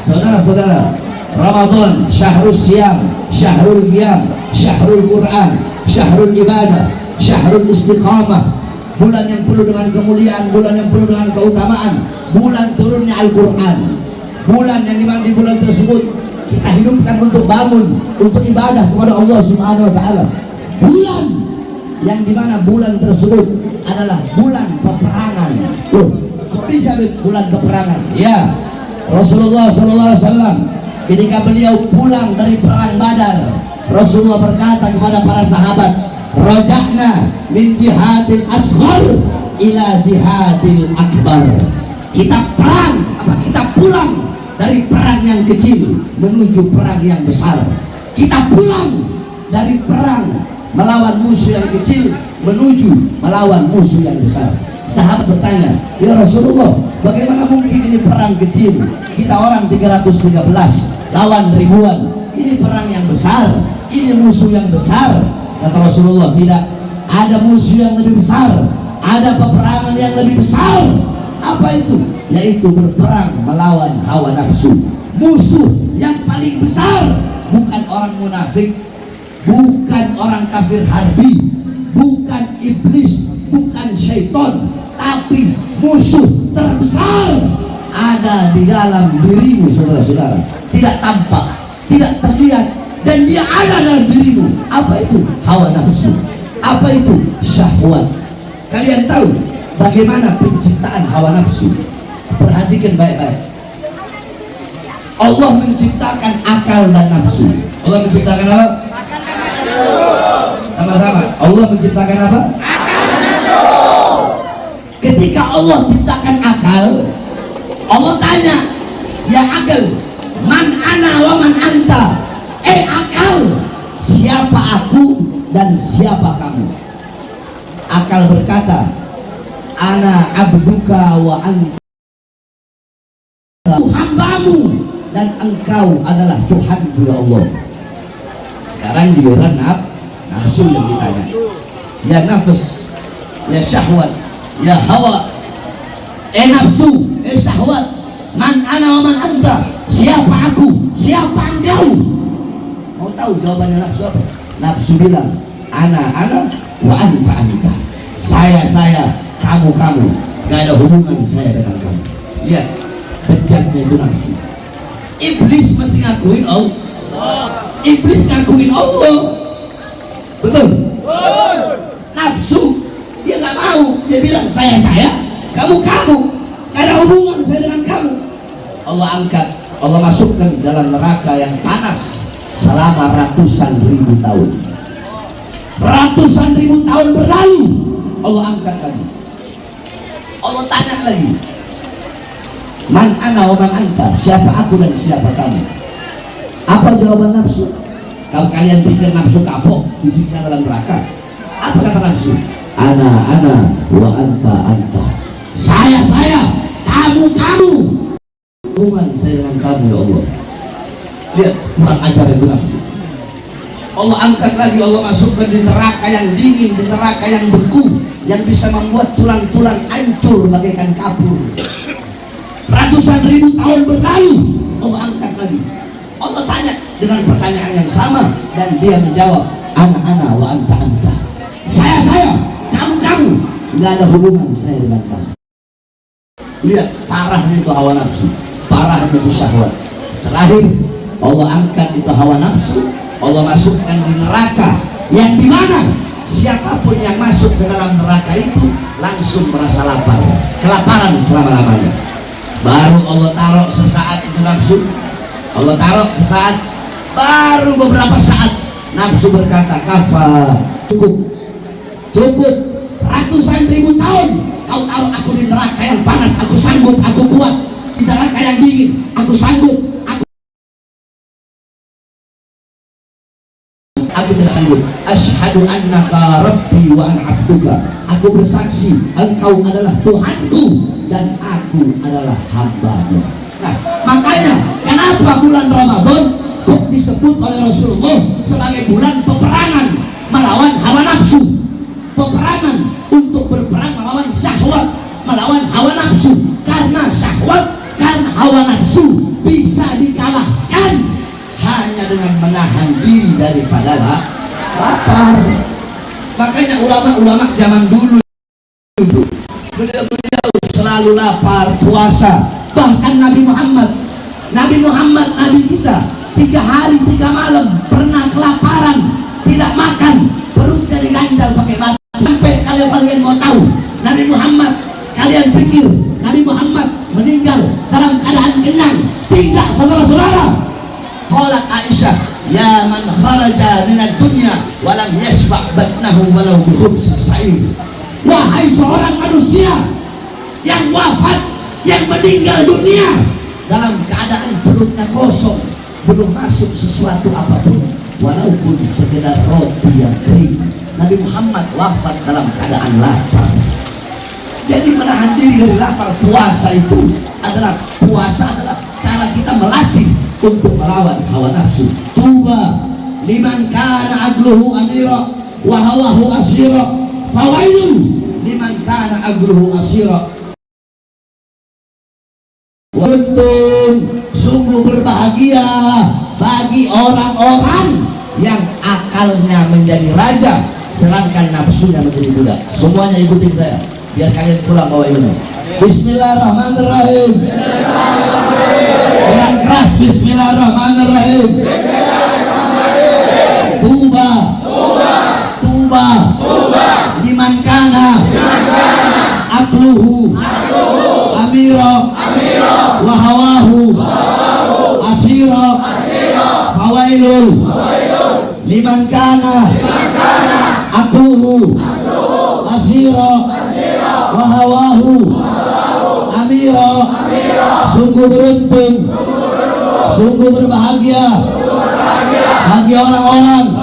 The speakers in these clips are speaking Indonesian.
Saudara-saudara, Ramadan syahrul siyam, syahrul qiyam, syahrul Quran, syahrul ibadah, syahrul istiqamah. Bulan yang penuh dengan kemuliaan, bulan yang penuh dengan keutamaan, bulan turunnya Al-Quran. Bulan yang dimana di bulan tersebut kita hidupkan untuk bangun, untuk ibadah kepada Allah Subhanahu wa Ta'ala. Bulan yang dimana bulan tersebut adalah bulan peperangan. Kok bisa bulan peperangan? Ya, Rasulullah SAW ketika beliau pulang dari perang Badar, Rasulullah berkata kepada para sahabat, raja'na min jihadil asghar ila jihadil akbar. Kita perang, kita pulang dari perang yang kecil menuju perang yang besar. Kita pulang dari perang melawan musuh yang kecil menuju melawan musuh yang besar. Sahabat bertanya, ya Rasulullah, bagaimana mungkin ini perang kecil? Kita orang 313 lawan ribuan. Ini perang yang besar, ini musuh yang besar. Kata Rasulullah, tidak ada musuh yang lebih besar, ada peperangan yang lebih besar. Apa itu? Yaitu berperang melawan hawa nafsu. Musuh yang paling besar bukan orang munafik, bukan orang kafir harbi, bukan iblis, bukan syaitan, tapi musuh terbesar ada di dalam dirimu, saudara-saudara. Tidak tampak, tidak terlihat, dan dia ada dalam dirimu. Apa itu? Hawa nafsu. Apa itu? Syahwat. Kalian tahu bagaimana penciptaan hawa nafsu? Perhatikan baik-baik. Allah menciptakan akal dan nafsu. Allah menciptakan apa? Akal dan nafsu. Sama-sama. Allah menciptakan apa? Akal dan nafsu. Ketika Allah ciptakan akal, Allah tanya, ya akal, man ana wa man anta. Akal, siapa aku dan siapa kamu? Akal berkata, ana abduka wa anta hambamu dan engkau adalah Tuhanku ya Allah. Sekarang giliran nafsu yang ditanya. Ya nafs, ya syahwat, ya hawa, nafsu, syahwat, man ana wa man anta. Siapa aku, siapa engkau? Mau tahu jawabannya nafsu apa? Nafsu bilang, ana wa anta. Saya, kamu. Gak ada hubungan saya dengan kamu. Lihat, bejatnya itu nafsu. Iblis masih ngakuin Allah. Iblis ngakuin Allah. Betul? Nafsu, dia gak mau. Dia bilang, saya, kamu. Gak ada hubungan saya dengan kamu. Allah angkat, Allah masukkan dalam neraka yang panas selama ratusan ribu tahun. Ratusan ribu tahun berlalu, Allah angkat lagi. Allah tanya lagi, man ana wa man anta. Siapa aku dan siapa kamu? Apa jawaban nafsu? Kalau kalian pikir nafsu kapok disiksa dalam neraka, apa kata nafsu? Ana wa anta. Saya, kamu. Hubungan saya dengan kamu ya Allah. Lihat kurang ajar itu nafsu. Allah angkat lagi, Allah masukkan di neraka yang dingin, di neraka yang beku, yang bisa membuat tulang-tulang hancur bagaikan kapur. Ratusan ribu tahun berlalu, Allah angkat lagi. Allah tanya dengan pertanyaan yang sama, dan dia menjawab, ana wa anta. Saya, kamu. Nggak ada hubungan saya dengan kamu. Lihat parahnya itu hawa nafsu, parahnya itu syahwat. Terakhir Allah angkat itu hawa nafsu, Allah masukkan di neraka yang dimana siapapun yang masuk ke dalam neraka itu langsung merasa lapar, kelaparan selama-lamanya. Baru Allah taruh sesaat itu nafsu, Allah taruh sesaat, baru beberapa saat nafsu berkata, kafa, cukup. Ratusan ribu tahun kau taruh aku di neraka yang panas, aku sanggup, aku kuat. Di neraka yang dingin, aku sanggup, aku tidak sanggup. Asyhadu annaka rabbi wa ana abduka. Aku bersaksi engkau adalah Tuhanku dan aku adalah hamba-Mu. Nah, makanya kenapa bulan Ramadan kok disebut oleh Rasulullah sebagai bulan peperangan melawan hawa nafsu, peperangan untuk berperang melawan syahwat, melawan hawa nafsu. Karena syahwat, karena hawa nafsu bisa menahan diri daripada lapar. Makanya ulama-ulama zaman dulu itu beliau selalu lapar, puasa. Bahkan Nabi Muhammad, Nabi kita 3 hari 3 malam pernah kelaparan, tidak makan, perutnya diganjal pakai batu. Sampai kalau kalian mau tahu, Nabi Muhammad, kalian pikir Nabi Muhammad meninggal dalam keadaan kenyang? Tidak, saudara-saudara. Qalat Aisyah, ya man kharaja minad dunya walam yashba' batnahu walau bi khubzis sa'ir. Wahai seorang manusia yang wafat, yang meninggal dunia dalam keadaan perutnya kosong, belum masuk sesuatu apapun, walaupun sekedar roti yang kering. Nabi Muhammad wafat dalam keadaan lapar. Jadi menahan diri dari lapar, puasa adalah cara kita melatih untuk melawan hawa nafsu. Tuba liman kana agluhu amira wa hawahu asira, fawailun liman kana agluhu asira. Untung, sungguh berbahagia bagi orang-orang yang akalnya menjadi raja, sedangkan nafsunya menjadi budak. Semuanya ikutin saya, biar kalian pulang bawa ilmu. Bismillahirrahmanirrahim. Dengan keras, Bismillahirrahmanirrahim. Tuba, liman kana akluhu amira wa hawahu asira, fawailul liman kana akluhu asira wa hawahu amira. Sungguh beruntung, sungguh berbahagia bagi orang-orang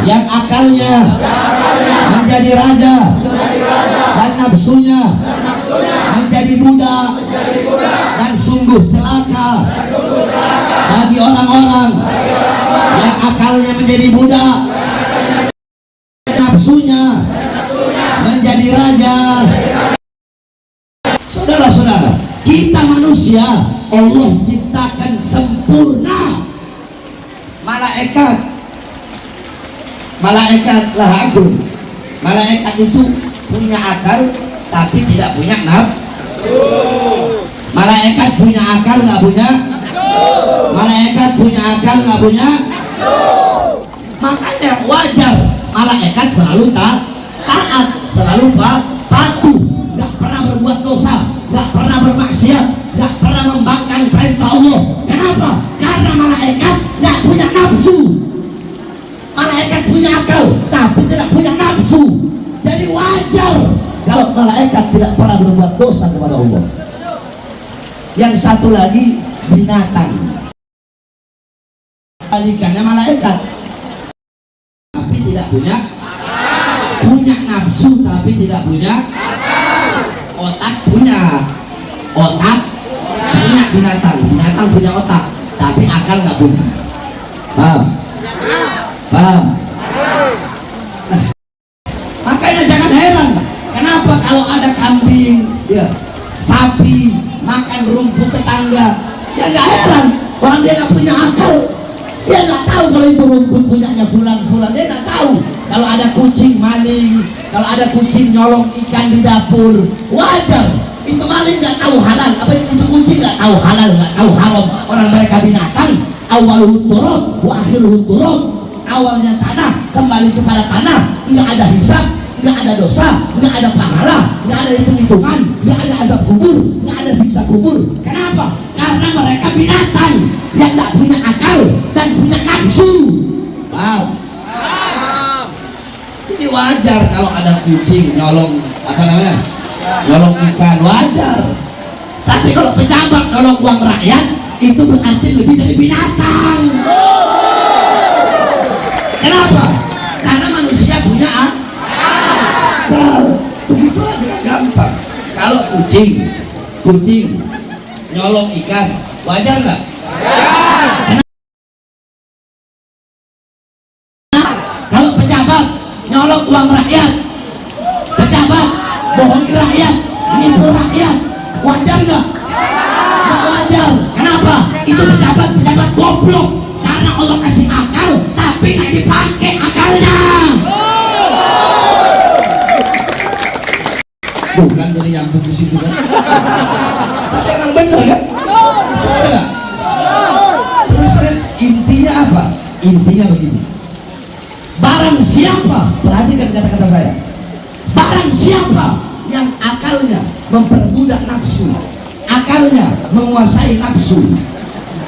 yang akalnya menjadi raja dan nafsunya menjadi budak. Dan sungguh celaka bagi orang-orang yang akalnya menjadi budak, nafsunya menjadi raja. Saudara-saudara, kita manusia Allah ciptakan sempurna. Malaikat agung. Malaikat itu punya akal tapi tidak punya nafsu. Malaikat punya akal nggak punya nafsu. Malaikat punya akal nggak punya nafsu. Makanya wajar malaikat selalu taat, selalu patuh, nggak pernah berbuat dosa, nggak pernah bermaksiat, nggak pernah membangkang perintah Allah. Kenapa? Karena malaikat nggak punya nafsu. Malaikat punya akal tapi tidak punya nafsu. Jadi wajar kalau malaikat tidak pernah berbuat dosa kepada Allah. Yang satu lagi binatang, balikannya malaikat tapi tidak punya nafsu, tapi tidak punya otak. Punya binatang punya otak tapi akal nggak punya. Paham? Nah, makanya jangan heran kenapa kalau ada kambing, sapi makan rumput tetangga, ya nggak heran. Orang dia nggak punya akal, dia nggak tahu kalau itu rumput punyanya fulan, dia nggak tahu. Kalau ada kucing maling, kalau ada kucing nyolong ikan di dapur, wajar. Itu maling nggak tahu halal, apa itu kucing nggak tahu halal, nggak tahu haram. Orang mereka binatang, awalul turab wa akhirul turab. Awalnya tanah, kembali kepada tanah, nggak ada hisab, nggak ada dosa, nggak ada pahala, nggak ada hitung-hitungan, nggak ada azab kubur, nggak ada siksa kubur. Kenapa? Karena mereka binatang yang nggak punya akal dan punya nafsu. Wow. Jadi wajar kalau ada kucing nyolong nyolong ikan, wajar. Tapi kalau pejabat nyolong uang rakyat, itu berarti lebih dari binatang. Kenapa? Karena manusia punya akal. Begitu aja, gampang. Kalau kucing nyolong ikan, wajar nggak? Wajar. Kalau pejabat nyolong uang rakyat, pejabat bohongi rakyat, menipu rakyat, wajar nggak? Nggak wajar. Kenapa? Itu pejabat goblok. Karena Allah kasih Tuh kan dari nyambung di situ kan. Tapi emang bener kan? Ya. Terus kan intinya apa? Intinya begini. Barang siapa, perhatikan kata-kata saya. Barang siapa yang akalnya memperbudak nafsu, akalnya menguasai nafsu,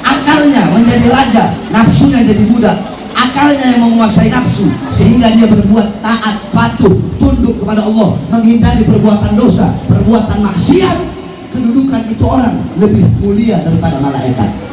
akalnya menjadi raja, nafsunya jadi budak, akalnya yang menguasai nafsu sehingga dia berbuat taat, patuh, tunduk kepada Allah, menghindari perbuatan dosa, perbuatan maksiat, kedudukan itu orang lebih mulia daripada malaikat.